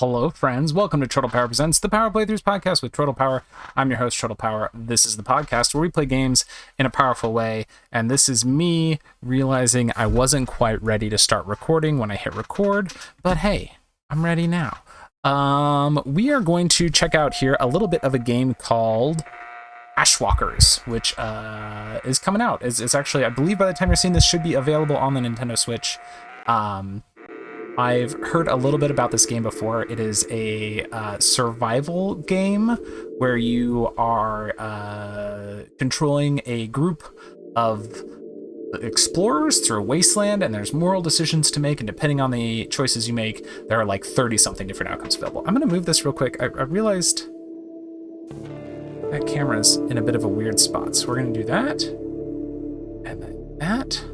Hello, friends. Welcome to Turtle Power Presents, the Power Playthroughs podcast with Turtle Power. I'm your host, Turtle Power. This is the podcast where we play games in a powerful way, and this is me realizing I wasn't quite ready to start recording when I hit record, but hey, I'm ready now. We are going to check out here a little bit of a game called Ashwalkers, which is coming out. It's actually, I believe by the time you're seeing this, should be available on the Nintendo Switch. I've heard a little bit about this game before. It is a survival game where you are controlling a group of explorers through a wasteland, and there's moral decisions to make, and depending on the choices you make, there are like 30-something different outcomes available. I'm going to move this real quick. I realized that camera's in a bit of a weird spot, so we're going to do that, and then that.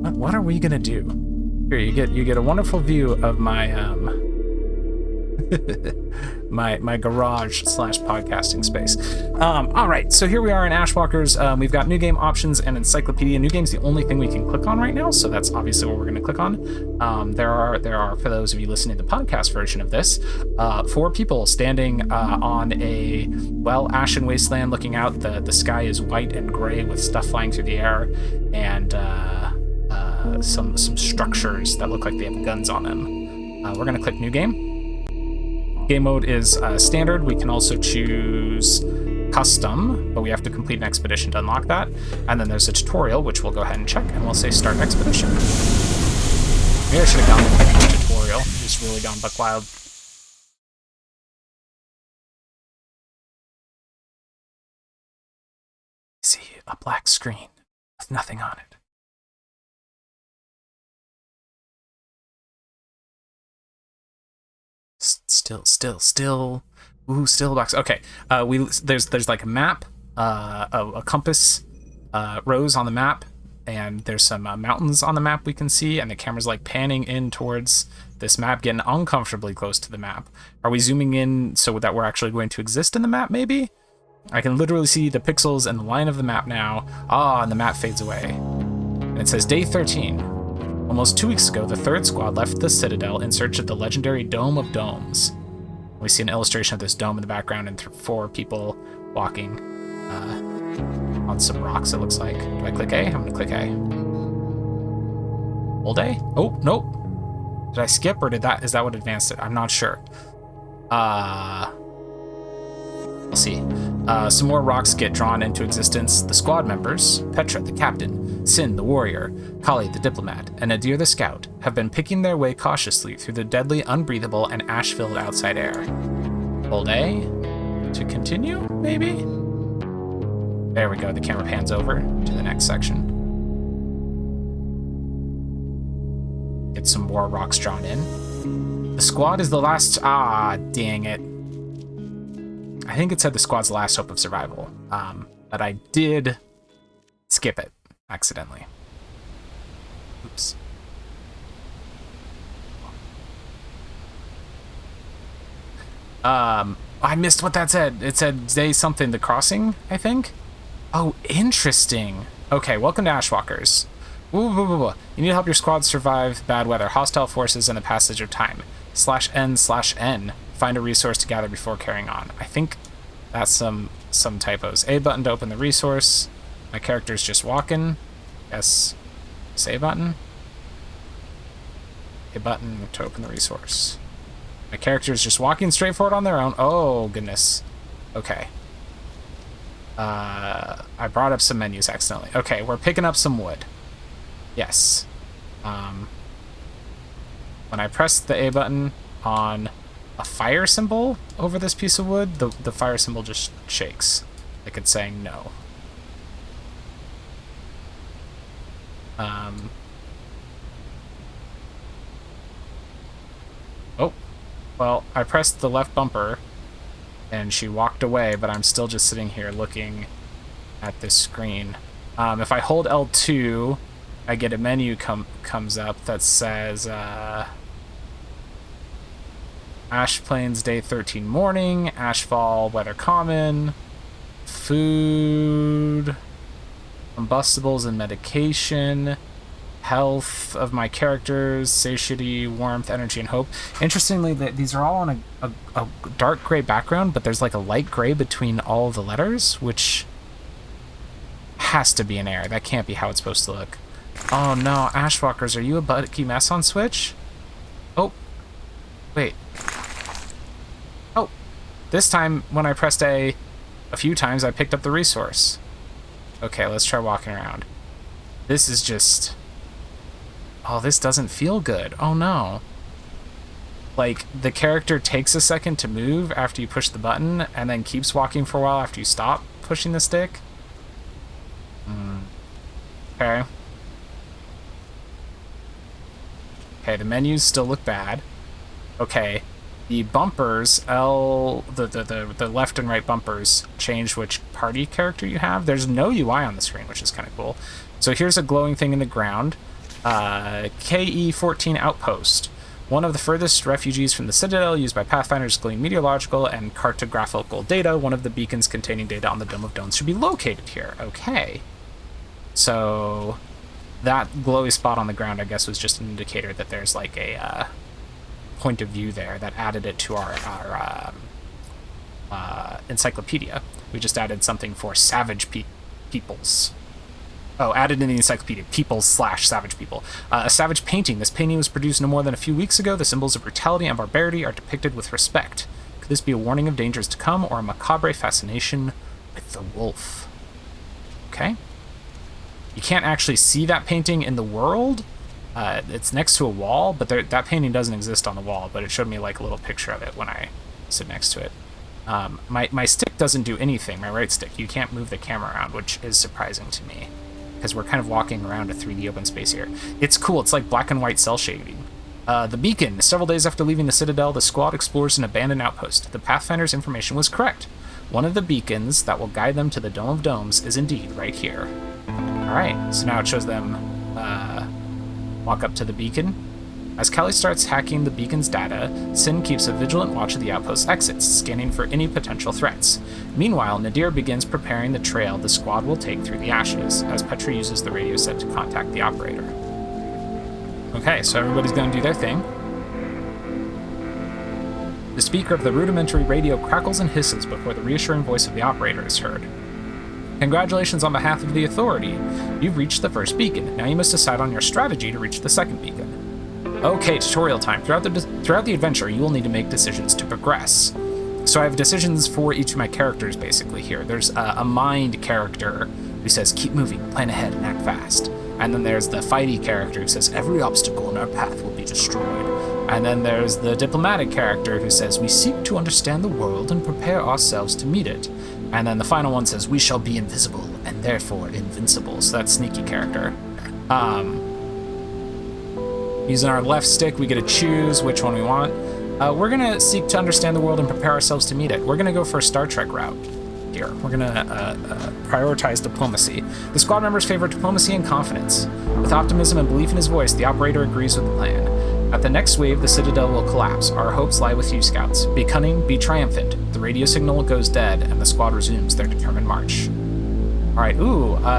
What are we gonna do? Here, you get a wonderful view of my my garage / podcasting space. All right, so here we are in Ashwalkers. We've got new game options and encyclopedia. New game's the only thing we can click on right now, so that's obviously what we're gonna click on. There are for those of you listening to the podcast version of this, 4 people standing on a ashen wasteland, looking out. The sky is white and gray with stuff flying through the air, and some structures that look like they have guns on them. We're going to click New Game. Game mode is standard. We can also choose Custom, but we have to complete an expedition to unlock that. And then there's a tutorial, which we'll go ahead and check, and we'll say Start Expedition. Maybe I should have gone with the tutorial. Just really gone buck wild. See a black screen with nothing on it. Still. Ooh, still box. Okay. There's like a map, a compass, rows on the map, and there's some mountains on the map we can see, and the camera's like panning in towards this map, getting uncomfortably close to the map. Are we zooming in so that we're actually going to exist in the map, maybe? I can literally see the pixels and the line of the map now. And the map fades away. And it says Day 13. Almost 2 weeks ago, the third squad left the Citadel in search of the legendary Dome of Domes. We see an illustration of this dome in the background and 4 people walking on some rocks, it looks like. Do I click A? I'm going to click A. Hold A? Oh, nope. Did I skip, or is that what advanced it? I'm not sure. We'll see. Some more rocks get drawn into existence. The squad members, Petra the captain, Sin the warrior, Kali the diplomat, and Nadir the scout, have been picking their way cautiously through the deadly, unbreathable, and ash-filled outside air. Hold A to continue, maybe? There we go, the camera pans over to the next section. Get some more rocks drawn in. The squad is the last... dang it. I think it said the squad's last hope of survival, but I did skip it accidentally. Oops. I missed what that said. It said day something, the crossing, I think? Oh, interesting. Okay, welcome to Ashwalkers. You need to help your squad survive bad weather, hostile forces, and the passage of time. /N/N. Find a resource to gather before carrying on. I think that's some typos. A button to open the resource. My character's just walking. Yes. A button. A button to open the resource. My character's just walking straight forward on their own. Oh, goodness. Okay. I brought up some menus accidentally. Okay, we're picking up some wood. Yes. When I press the A button on a fire symbol over this piece of wood, the fire symbol just shakes, like it's saying no. Well, I pressed the left bumper and she walked away, but I'm still just sitting here looking at this screen. If I hold L2, I get a menu comes up that says Ash Plains Day 13 morning, Ashfall weather common, food, combustibles and medication, health of my characters, satiety, warmth, energy, and hope. Interestingly, these are all on a dark gray background, but there's like a light gray between all of the letters, which has to be an error. That can't be how it's supposed to look. Oh no, Ashwalkers, are you a bucky mess on Switch? Oh, wait. Oh, this time when I pressed A few times, I picked up the resource. Okay, let's try walking around. This is just... Oh, this doesn't feel good. Oh no. Like, the character takes a second to move after you push the button, and then keeps walking for a while after you stop pushing the stick. Okay. Okay, the menus still look bad. Okay. The bumpers, the left and right bumpers change which party character you have. There's no UI on the screen, which is kind of cool. So here's a glowing thing in the ground. KE-14 Outpost. One of the furthest refugees from the Citadel, used by Pathfinders to glean meteorological and cartographical data. One of the beacons containing data on the Dome of Domes should be located here. Okay. So that glowy spot on the ground, I guess, was just an indicator that there's like a point of view there that added it to our encyclopedia. We just added something for savage peoples. Oh, added in the encyclopedia, peoples/savage people. A savage painting. This painting was produced no more than a few weeks ago. The symbols of brutality and barbarity are depicted with respect. Could this be a warning of dangers to come, or a macabre fascination with the wolf? Okay. You can't actually see that painting in the world. It's next to a wall, but that painting doesn't exist on the wall, but it showed me like a little picture of it when I sit next to it. My stick doesn't do anything, my right stick. You can't move the camera around, which is surprising to me, because we're kind of walking around a 3D open space here. It's cool. It's like black and white cell shading. The beacon. Several days after leaving the Citadel, the squad explores an abandoned outpost. The Pathfinder's information was correct. One of the beacons that will guide them to the Dome of Domes is indeed right here. Alright, so now it shows them walk up to the beacon. As Callie starts hacking the beacon's data, Sin keeps a vigilant watch of the outpost's exits, scanning for any potential threats. Meanwhile, Nadir begins preparing the trail the squad will take through the ashes, as Petra uses the radio set to contact the operator. Okay, so everybody's going to do their thing. The speaker of the rudimentary radio crackles and hisses before the reassuring voice of the operator is heard. Congratulations on behalf of the Authority. You've reached the first beacon. Now you must decide on your strategy to reach the second beacon. Okay, tutorial time. Throughout the adventure, you will need to make decisions to progress. So I have decisions for each of my characters, basically, here. There's a mind character who says, keep moving, plan ahead, and act fast. And then there's the fighty character who says, every obstacle in our path will be destroyed. And then there's the diplomatic character who says, we seek to understand the world and prepare ourselves to meet it. And then the final one says, we shall be invisible, and therefore invincible. So that's sneaky character. Using our left stick, we get to choose which one we want. We're going to seek to understand the world and prepare ourselves to meet it. We're going to go for a Star Trek route here. We're going to prioritize diplomacy. The squad members favor diplomacy and confidence. With optimism and belief in his voice, the operator agrees with the plan. At the next wave, the Citadel will collapse. Our hopes lie with you, Scouts. Be cunning, be triumphant. The radio signal goes dead, and the squad resumes their determined march. All right,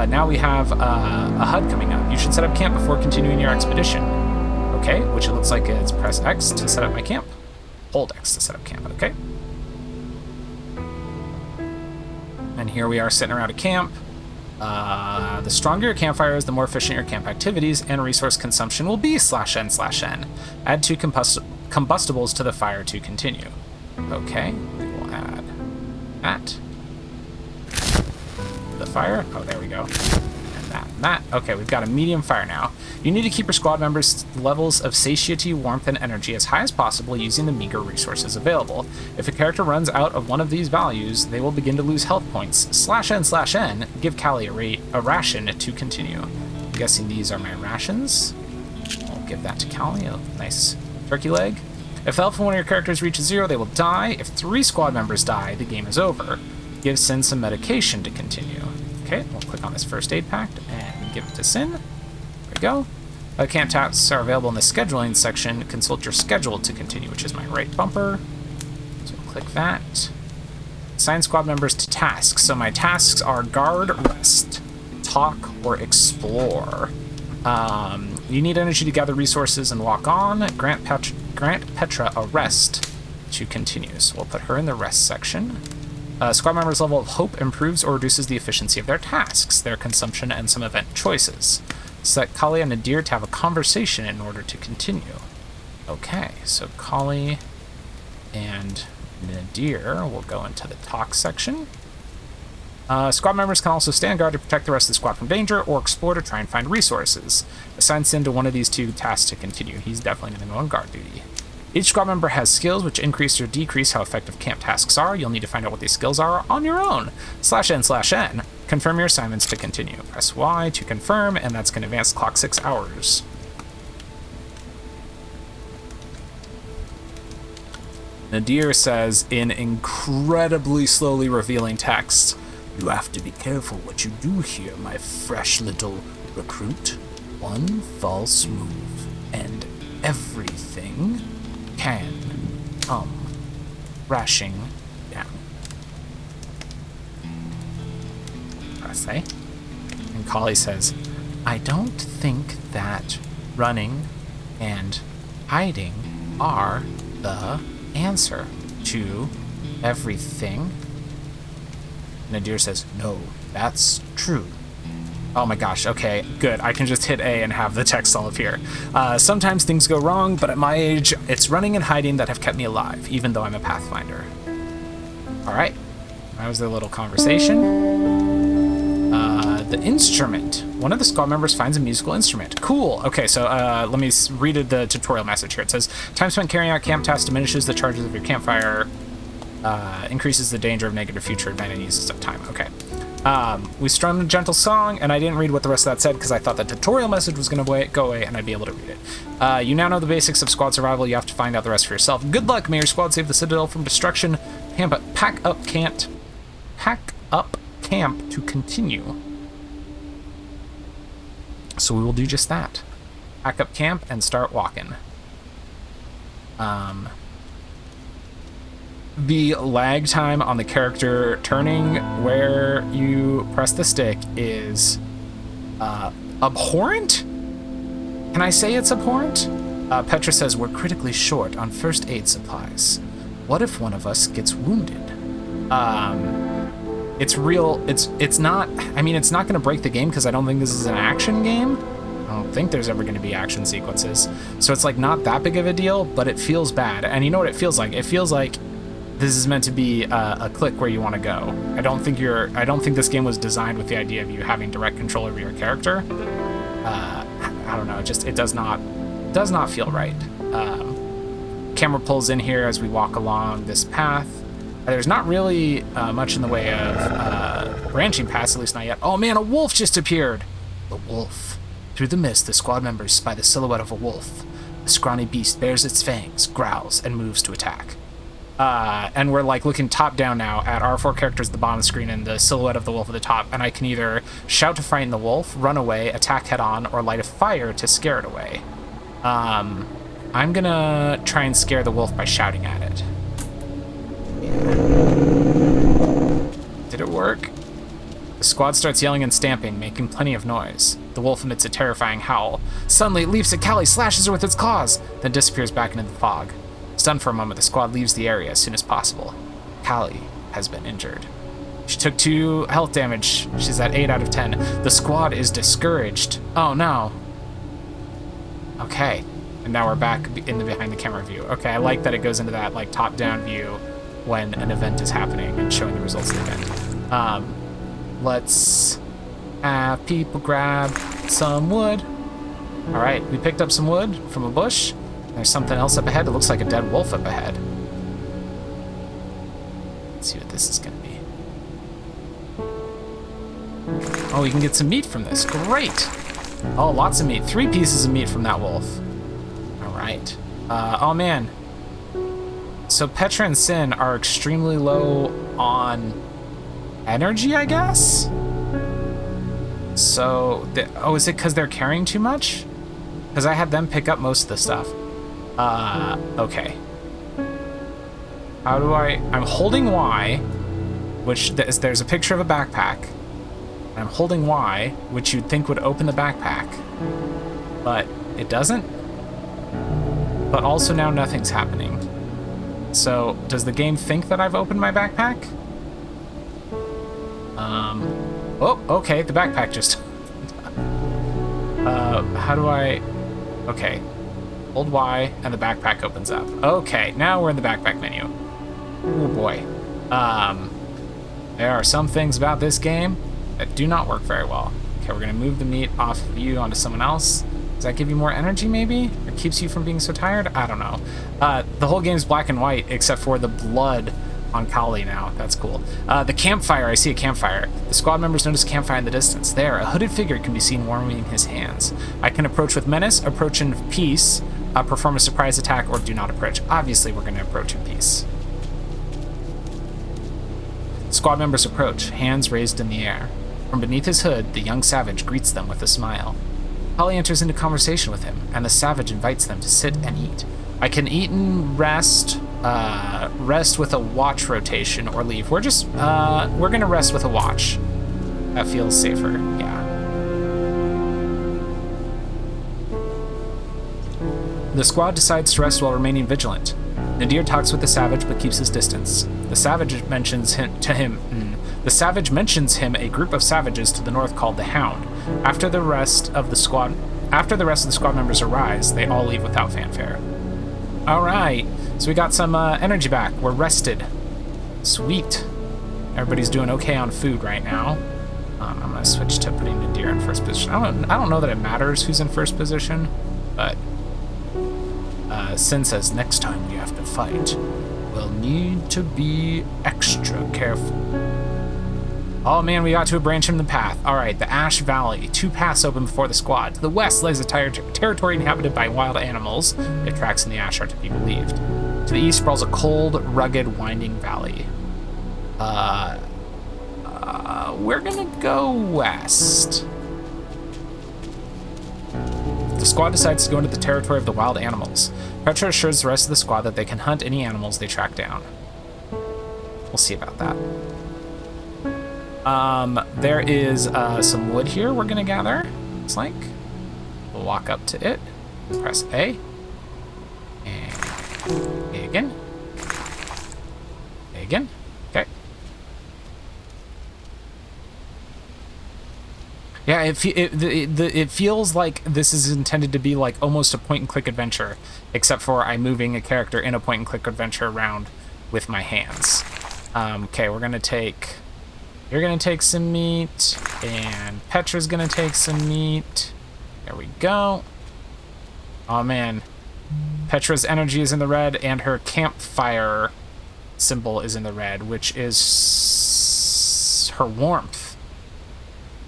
now we have a HUD coming up. You should set up camp before continuing your expedition. Okay, which it looks like it's press X to set up my camp. Hold X to set up camp, okay. And here we are sitting around a camp. The stronger your campfire is, the more efficient your camp activities and resource consumption will be /n/n. Add 2 combustibles to the fire to continue. Okay, we will add that. The fire, oh, there we go. And that. Okay, we've got a medium fire now. You need to keep your squad members' levels of satiety, warmth, and energy as high as possible using the meager resources available. If a character runs out of one of these values, they will begin to lose health points. /n/n, give Callie a ration to continue. I'm guessing these are my rations. I'll give that to Callie, a nice turkey leg. If the health of one of your characters reaches 0, they will die. If 3 squad members die, the game is over. Give Sin some medication to continue. Okay, we'll click on this first aid pack and give it to Sin. There we go. Camp tasks are available in the scheduling section. Consult your schedule to continue, which is my right bumper. So we'll click that. Assign squad members to tasks. So my tasks are guard, rest, talk, or explore. You need energy to gather resources and walk on. Grant Petra a rest to continue. So we'll put her in the rest section. Squad members' level of hope improves or reduces the efficiency of their tasks, their consumption, and some event choices. Select Kali and Nadir to have a conversation in order to continue. Okay, so Kali and Nadir will go into the talk section. Squad members can also stand guard to protect the rest of the squad from danger or explore to try and find resources. Assign Sin to one of these two tasks to continue. He's definitely going to go on guard duty. Each squad member has skills which increase or decrease how effective camp tasks are. You'll need to find out what these skills are on your own. /N/N. Confirm your assignments to continue. Press Y to confirm, and that's going to advance the clock 6 hours. Nadir says in incredibly slowly revealing text, "You have to be careful what you do here, my fresh little recruit. One false move, and everything can come crashing down." Press A. And Kali says, "I don't think that running and hiding are the answer to everything." Nadir says, "No, that's true." Oh my gosh, okay, good. I can just hit A and have the text all appear. Sometimes things go wrong, but at my age, it's running and hiding that have kept me alive, even though I'm a Pathfinder. All right, that was their little conversation. The instrument. One of the squad members finds a musical instrument. Cool. Okay, so let me read the tutorial message here. It says, time spent carrying out camp tasks diminishes the charges of your campfire, increases the danger of negative future event, and uses up time. Okay. We strummed a gentle song, and I didn't read what the rest of that said because I thought the tutorial message was going to go away and I'd be able to read it. You now know the basics of squad survival. You have to find out the rest for yourself. Good luck. May your squad save the Citadel from destruction. Pack up camp to continue. So we will do just that. Pack up camp and start walking. The lag time on the character turning where you press the stick is abhorrent? Can I say it's abhorrent? Petra says, "We're critically short on first aid supplies. What if one of us gets wounded?" It's real. It's not. I mean, it's not going to break the game because I don't think this is an action game. I don't think there's ever going to be action sequences. So it's like not that big of a deal, but it feels bad. And you know what it feels like? It feels like this is meant to be a click where you want to go. I don't think this game was designed with the idea of you having direct control over your character. I don't know. It does not feel right. Camera pulls in here as we walk along this path. There's not really much in the way of branching paths, at least not yet. Oh man, a wolf just appeared! The wolf. Through the mist, the squad members spy the silhouette of a wolf. The scrawny beast bares its fangs, growls, and moves to attack. And we're like looking top down now at our four characters at the bottom of the screen and the silhouette of the wolf at the top, and I can either shout to frighten the wolf, run away, attack head on, or light a fire to scare it away. I'm gonna try and scare the wolf by shouting at it. Did it work? The squad starts yelling and stamping, making plenty of noise. The wolf emits a terrifying howl. Suddenly it leaps at Kali, slashes her with its claws, then disappears back into the fog. Stunned for a moment, the squad leaves the area as soon as possible. Kali has been injured. She took 2 health damage. She's at 8 out of 10. The squad is discouraged. Oh no. Okay. And now we're back in the behind the camera view. Okay, I like that it goes into that like top-down view when an event is happening and showing the results of the event. Let's have people grab some wood. All right, we picked up some wood from a bush. There's something else up ahead. It looks like a dead wolf up ahead. Let's see what this is gonna be. Oh, we can get some meat from this. Great. Oh, lots of meat. 3 pieces of meat from that wolf. All right. Oh man. So Petra and Sin are extremely low on energy, I guess? So, is it because they're carrying too much? Because I had them pick up most of the stuff. Okay. How do I'm holding Y, which there's a picture of a backpack. I'm holding Y, which you'd think would open the backpack, but it doesn't. But also now nothing's happening. So does the game think that I've opened my backpack? Oh, okay, the backpack just... how do I... Okay. Hold Y, and the backpack opens up. Okay, now we're in the backpack menu. Oh boy. There are some things about this game that do not work very well. Okay, we're gonna move the meat off of you onto someone else. Does that give you more energy, maybe? Or keeps you from being so tired? I don't know. The whole game's black and white, except for the blood on Kali now. That's cool. The campfire. I see a campfire. The squad members notice a campfire in the distance. There, a hooded figure can be seen warming his hands. I can approach with menace, approach in peace, perform a surprise attack, or do not approach. Obviously, we're going to approach in peace. Squad members approach, hands raised in the air. From beneath his hood, the young savage greets them with a smile. Kali enters into conversation with him, and the savage invites them to sit and eat. I can eat and rest with a watch rotation, or leave. We're gonna rest with a watch. That feels safer, yeah. The squad decides to rest while remaining vigilant. Nadir talks with the savage but keeps his distance. The savage mentions him a group of savages to the north called the Hound. After the rest of the squad members arise, they all leave without fanfare. All right, so we got some energy back. We're rested. Sweet. Everybody's doing okay on food right now. I'm gonna switch to putting Nadir in first position. I don't know that it matters who's in first position, but Sin says next time we have to fight, we'll need to be extra careful. Oh man, we got to a branch in the path. All right, the Ash Valley. 2 paths open before the squad. To the west lies a territory inhabited by wild animals. The tracks in the ash are to be believed. To the east sprawls a cold, rugged, winding valley. We're gonna go west. The squad decides to go into the territory of the wild animals. Petra assures the rest of the squad that they can hunt any animals they track down. We'll see about that. There is some wood here we're gonna gather, looks like. We'll walk up to it, press A, and A again, A again, okay. Yeah, it feels like this is intended to be like almost a point-and-click adventure, except for I'm moving a character in a point-and-click adventure around with my hands. Okay, we're gonna take... You're gonna take some meat, and Petra's gonna take some meat. There we go. Oh man. Petra's energy is in the red, and her campfire symbol is in the red, which is her warmth.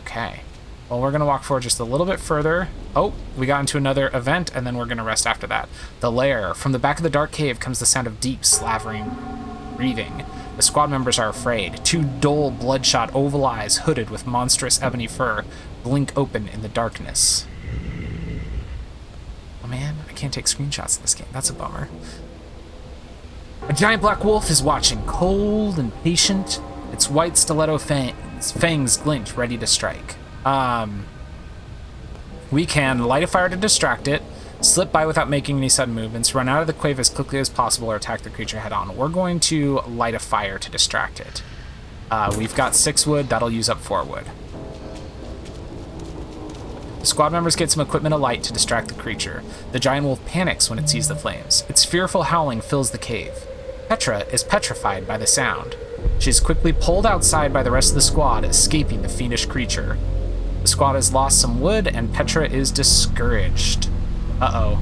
Okay. Well, we're gonna walk forward just a little bit further. Oh, we got into another event, and then we're gonna rest after that. The lair. From the back of the dark cave comes the sound of deep, slavering breathing. The squad members are afraid. 2 dull, bloodshot, oval eyes, hooded with monstrous ebony fur, blink open in the darkness. Oh man, I can't take screenshots of this game. That's a bummer. A giant black wolf is watching, cold and patient. Its white stiletto fangs glint, ready to strike. We can light a fire to distract it, slip by without making any sudden movements, run out of the cave as quickly as possible, or attack the creature head on. We're going to light a fire to distract it. We've got 6 wood, that'll use up 4 wood. The squad members get some equipment alight to distract the creature. The giant wolf panics when it sees the flames. Its fearful howling fills the cave. Petra is petrified by the sound. She's quickly pulled outside by the rest of the squad, escaping the fiendish creature. The squad has lost some wood, and Petra is discouraged. Uh-oh.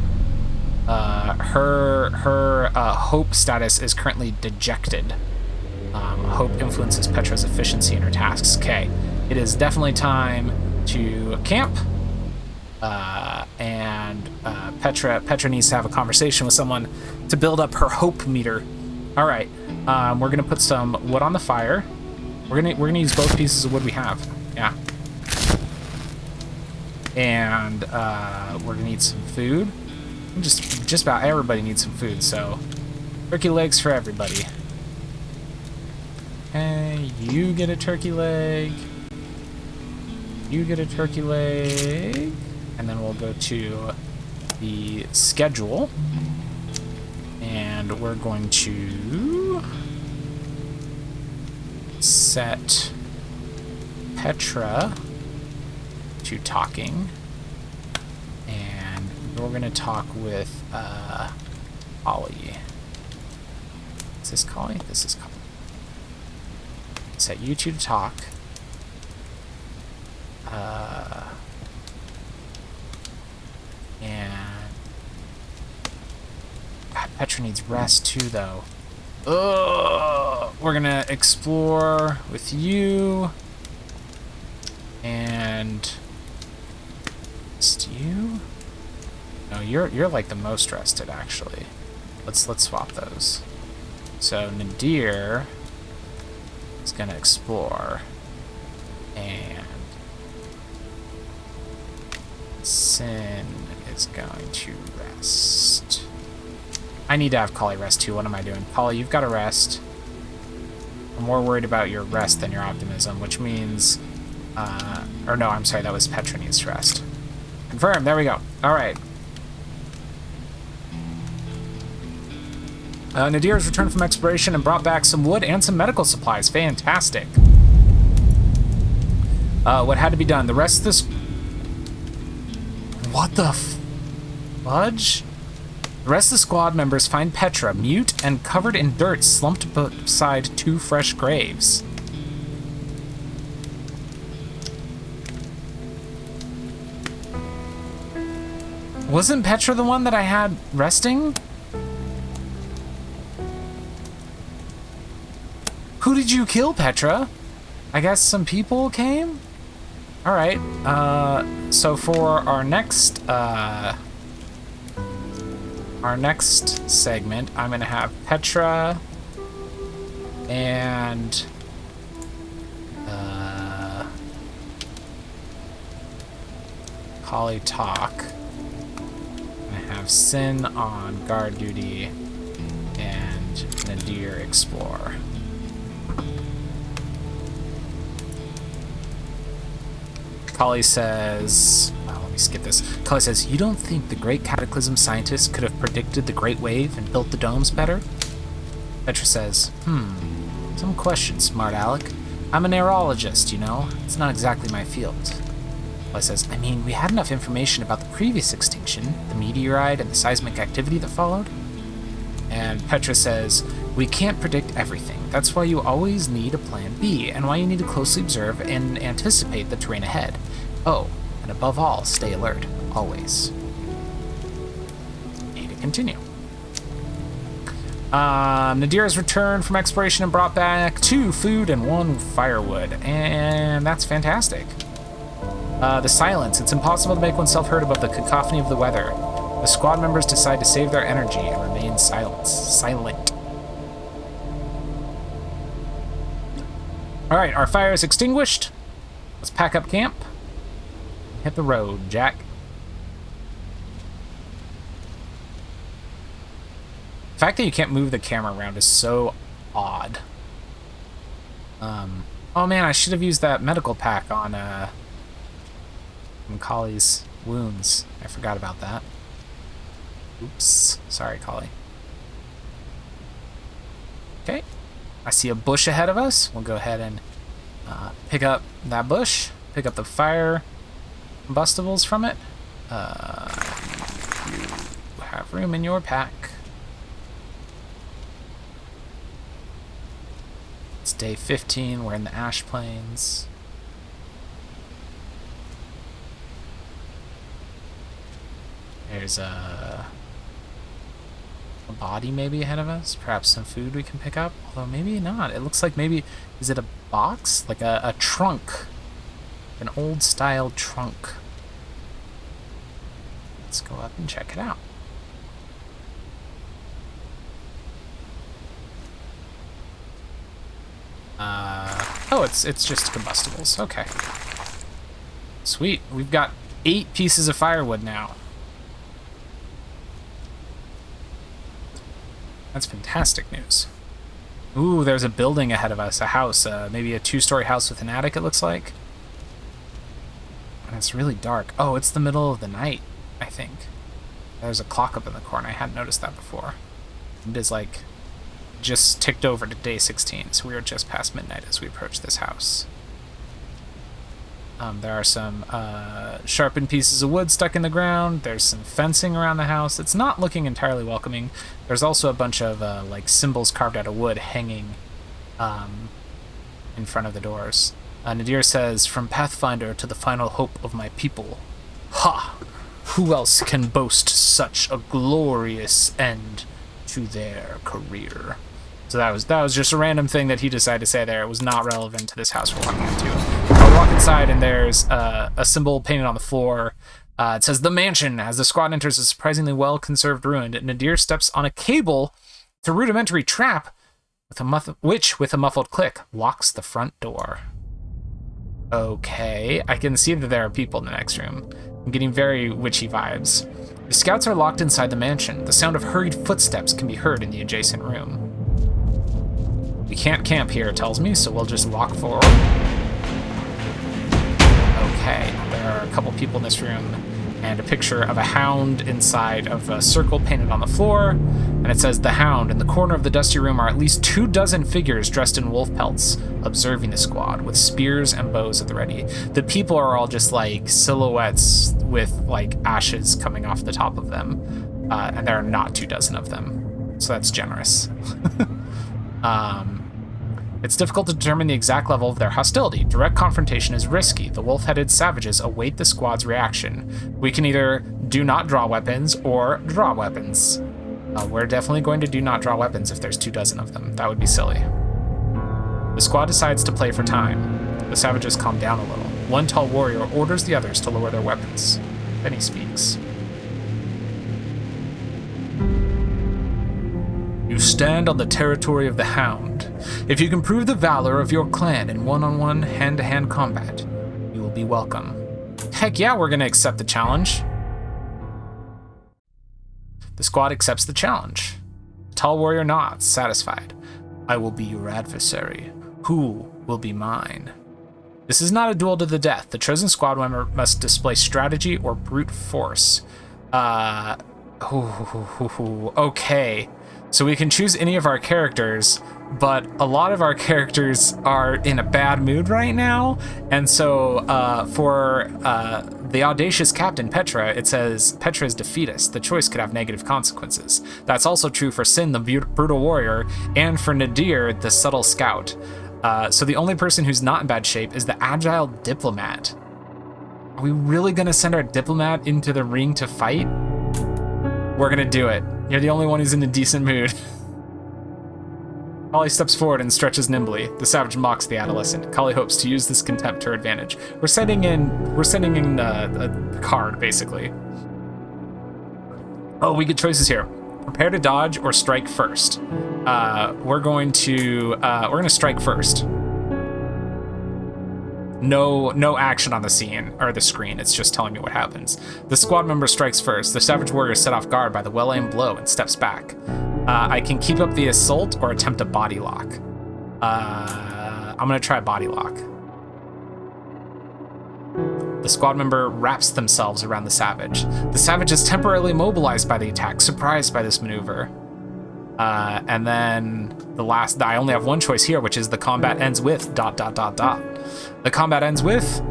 Her hope status is currently dejected. Hope influences Petra's efficiency in her tasks. Okay, it is definitely time to camp. Petra needs to have a conversation with someone to build up her hope meter. All right, we're gonna put some wood on the fire. We're gonna use both pieces of wood we have. Yeah. And we're gonna need some food. Just about everybody needs some food, so turkey legs for everybody. Okay, you get a turkey leg. You get a turkey leg. And then we'll go to the schedule. And we're going to set Petra to talking. And we're going to talk with Ollie. Is this Collie? This is Collie. Set you two to talk. And God, Petra needs rest too, though. Ugh. We're gonna explore with you. And just you. No, you're like the most rested, actually. Let's swap those. So Nadir is gonna explore, and Sin is going to rest. I need to have Collie rest too. What am I doing? Collie, you've got to rest. I'm more worried about your rest than your optimism, which means, or no, I'm sorry, that was Petra needs to rest. Confirm. There we go. All right. Nadir has returned from exploration and brought back some wood and some medical supplies. Fantastic. What had to be done? The rest of this... What the fudge? The rest of the squad members find Petra mute and covered in dirt, slumped beside two fresh graves. Wasn't Petra the one that I had resting? Who did you kill, Petra? I guess some people came? Alright, so for our next segment, I'm gonna have Petra and Collie talk. I'm gonna have Sin on guard duty and Nadir explore. Collie says, oh, let me skip this. Collie says, you don't think the great cataclysm scientists could have predicted the Great Wave and built the domes better? Petra says, some questions, smart aleck. I'm an aerologist, you know. It's not exactly my field. Collie says, I mean, we had enough information about the previous extinction, the meteorite and the seismic activity that followed. And Petra says, we can't predict everything. That's why you always need a plan B, and why you need to closely observe and anticipate the terrain ahead. Oh, and above all, stay alert, always. Need to continue. Nadir has returned from exploration and brought back 2 food and 1 firewood, and that's fantastic. The silence. It's impossible to make oneself heard above the cacophony of the weather. The squad members decide to save their energy and remain silent. All right, our fire is extinguished. Let's pack up camp. Hit the road, Jack. The fact that you can't move the camera around is so odd. Oh man, I should have used that medical pack on Collie's wounds. I forgot about that. Oops. Sorry, Collie. Okay. I see a bush ahead of us. We'll go ahead and pick up that bush. Pick up the fire combustibles from it. You have room in your pack. It's day 15. We're in the Ash Plains. There's a body maybe ahead of us. Perhaps some food we can pick up. Although maybe not. It looks like maybe... Is it a box? Like a trunk. An old style trunk. Let's go up and check it out. Oh, it's just combustibles. Okay. Sweet. We've got 8 pieces of firewood now. That's fantastic news. Ooh, there's a building ahead of us. A house. Maybe a 2-story house with an attic, it looks like. And it's really dark. Oh, it's the middle of the night, I think. There's a clock up in the corner. I hadn't noticed that before. It is like just ticked over to day 16, so we are just past midnight as we approach this house. There are some sharpened pieces of wood stuck in the ground. There's some fencing around the house. It's not looking entirely welcoming. There's also a bunch of like symbols carved out of wood hanging in front of the doors. Nadir says, "From Pathfinder to the final hope of my people. Ha! Who else can boast such a glorious end to their career?" So that was just a random thing that he decided to say there. It was not relevant to this house we're walking into. I walk inside and there's a symbol painted on the floor. It says "The Mansion." As the squad enters a surprisingly well-conserved ruin, Nadir steps on a cable to a rudimentary trap, which, with a muffled click, locks the front door. Okay, I can see that there are people in the next room. I'm getting very witchy vibes. The scouts are locked inside the mansion. The sound of hurried footsteps can be heard in the adjacent room. We can't camp here, it tells me, so we'll just walk forward. Okay, there are a couple people in this room, and a picture of a hound inside of a circle painted on the floor, and it says, "The Hound. In the corner of the dusty room are at least 24 figures dressed in wolf pelts, observing the squad, with spears and bows at the ready." The people are all just like silhouettes with like ashes coming off the top of them, and there are not 24 of them, so that's generous. It's difficult to determine the exact level of their hostility. Direct confrontation is risky. The wolf-headed savages await the squad's reaction. We can either do not draw weapons or draw weapons. We're definitely going to do not draw weapons if there's 24 of them. That would be silly. The squad decides to play for time. The savages calm down a little. One tall warrior orders the others to lower their weapons. Then he speaks. "You stand on the territory of the Hound. If you can prove the valor of your clan in one-on-one, hand-to-hand combat, you will be welcome." Heck yeah, we're gonna accept the challenge. The squad accepts the challenge. The tall warrior nods, satisfied. "I will be your adversary. Who will be mine?" This is not a duel to the death. The chosen squad member must display strategy or brute force. Okay. So we can choose any of our characters, but a lot of our characters are in a bad mood right now. And so for the audacious captain, Petra, it says, "Petra is defeatist. The choice could have negative consequences." That's also true for Sin, the brutal warrior, and for Nadir, the subtle scout. So the only person who's not in bad shape is the agile diplomat. Are we really going to send our diplomat into the ring to fight? We're going to do it. You're the only one who's in a decent mood. Kali steps forward and stretches nimbly. The savage mocks the adolescent. Kali hopes to use this contempt to her advantage. We're sending in a card, basically. Oh, we get choices here. Prepare to dodge or strike first. We're going to strike first. No action on the scene or the screen. It's just telling me what happens. The squad member strikes first. The savage warrior is set off guard by the well-aimed blow and steps back. I can keep up the assault or attempt a body lock. I'm gonna try body lock. The squad member wraps themselves around the savage. The savage is temporarily immobilized by the attack, surprised by this maneuver. And then I only have one choice here, which is the combat ends with ... The combat ends with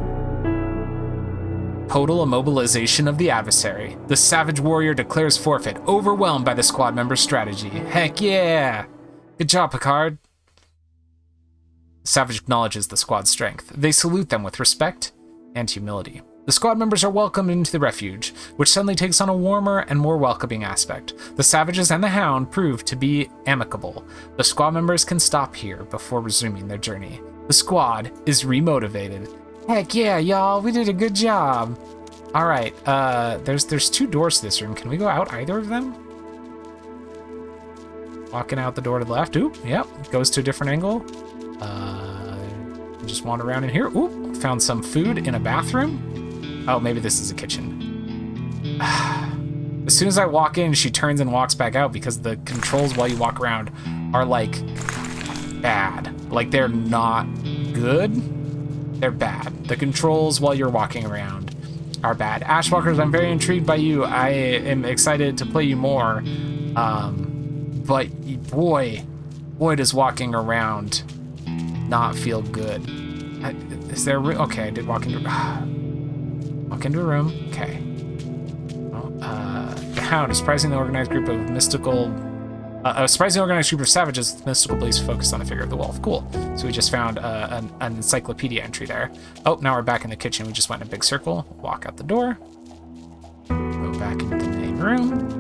total immobilization of the adversary. The savage warrior declares forfeit, overwhelmed by the squad member's strategy. Heck yeah! Good job, Picard. The savage acknowledges the squad's strength. They salute them with respect and humility. The squad members are welcomed into the refuge, which suddenly takes on a warmer and more welcoming aspect. The savages and the hound prove to be amicable. The squad members can stop here before resuming their journey. The squad is remotivated. Heck yeah, y'all, we did a good job. All right, there's 2 doors to this room. Can we go out either of them? Walking out the door to the left. Oop, yep, goes to a different angle. Just wander around in here. Oop, found some food in a bathroom. Oh, maybe this is a kitchen. As soon as I walk in, she turns and walks back out because the controls while you walk around are like bad. Like they're not good. They're bad. The controls while you're walking around are bad. Ashwalkers, I'm very intrigued by you. I am excited to play you more. But boy, does walking around not feel good. Is there a room? Okay, I did walk into a room. Okay. Well, the Hound, a surprisingly organized group of savages with mystical beliefs focused on the figure of the wolf. Cool. So we just found an encyclopedia entry there. Oh, now we're back in the kitchen. We just went in a big circle. Walk out the door. Go back into the main room.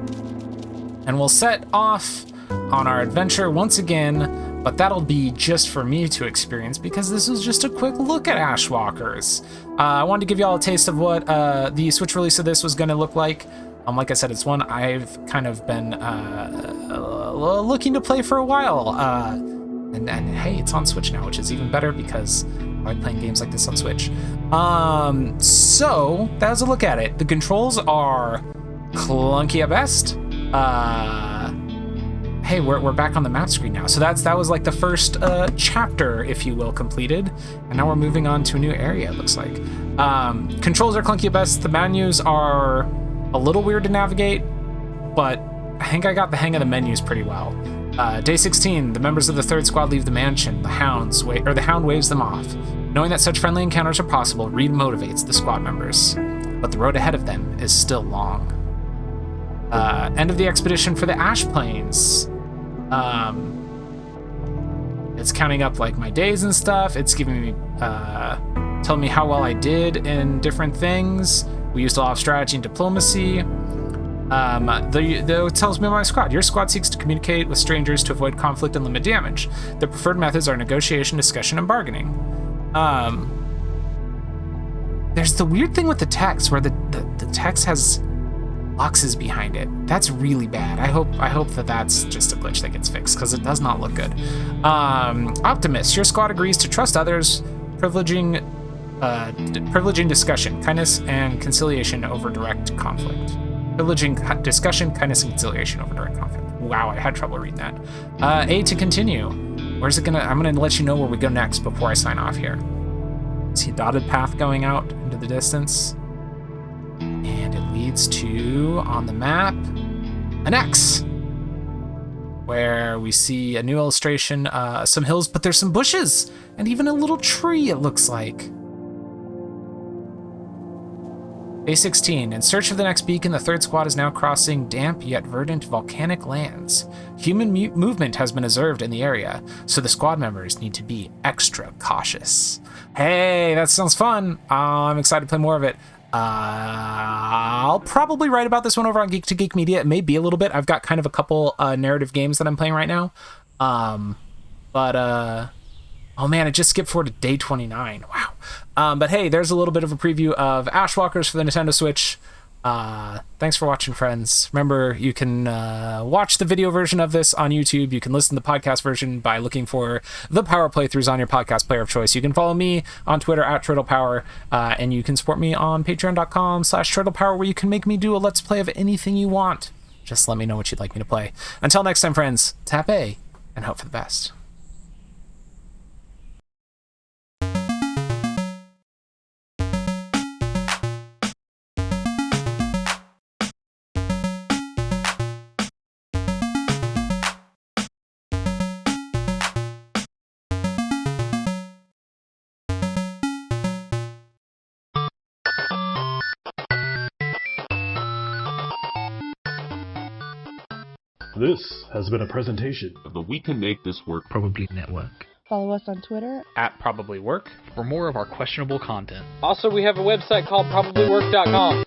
And we'll set off on our adventure once again, but that'll be just for me to experience because this was just a quick look at Ashwalkers. I wanted to give you all a taste of what the Switch release of this was going to look like. Like I said, it's one I've kind of been looking to play for a while. And hey, it's on Switch now, which is even better because I like playing games like this on Switch. So that was a look at it. The controls are clunky at best. Hey, we're back on the map screen now. So that was like the first chapter, if you will, completed. And now we're moving on to a new area, it looks like. Controls are clunky at best. The menus are a little weird to navigate, but I think I got the hang of the menus pretty well. Day 16, the members of the third squad leave the mansion. The Hound waves them off. Knowing that such friendly encounters are possible, Reed motivates the squad members. But the road ahead of them is still long. End of the expedition for the Ash Plains. It's counting up like my days and stuff. It's giving me, telling me how well I did in different things. We used a lot of strategy and diplomacy. It tells me about my squad. Your squad seeks to communicate with strangers to avoid conflict and limit damage. Their preferred methods are negotiation, discussion, and bargaining. There's the weird thing with the text where the text has boxes behind it. That's really bad. I hope that that's just a glitch that gets fixed because it does not look good. Optimist, your squad agrees to trust others, privileging discussion, kindness, and conciliation over direct conflict. Privileging discussion, kindness, and conciliation over direct conflict. Wow, I had trouble reading that. A to continue. Where's it gonna? I'm gonna let you know where we go next before I sign off here. See a dotted path going out into the distance. And it leads to, on the map, an X, where we see a new illustration, some hills, but there's some bushes, and even a little tree, it looks like. Day 16, in search of the next beacon, the third squad is now crossing damp yet verdant volcanic lands. Human movement has been observed in the area, so the squad members need to be extra cautious. Hey, that sounds fun. I'm excited to play more of it. I'll probably write about this one over on Geek to Geek Media. It may be a little bit. I've got kind of a couple narrative games that I'm playing right now. Oh man, it just skipped forward to day 29. Wow. But hey, there's a little bit of a preview of Ashwalkers for the Nintendo Switch. Thanks for watching, friends. Remember, you can watch the video version of this on YouTube. You can listen to the podcast version by looking for the Power Playthroughs on your podcast player of choice. You can follow me on Twitter @TurtlePower, and you can support me on patreon.com/TurtlePower, where you can make me do a Let's Play of anything you want. Just let me know what you'd like me to play. Until next time, friends, tap A and hope for the best. This has been a presentation of the We Can Make This Work Probably Network. Follow us on Twitter @ProbablyWork For more of our questionable content. Also, we have a website called probablywork.com.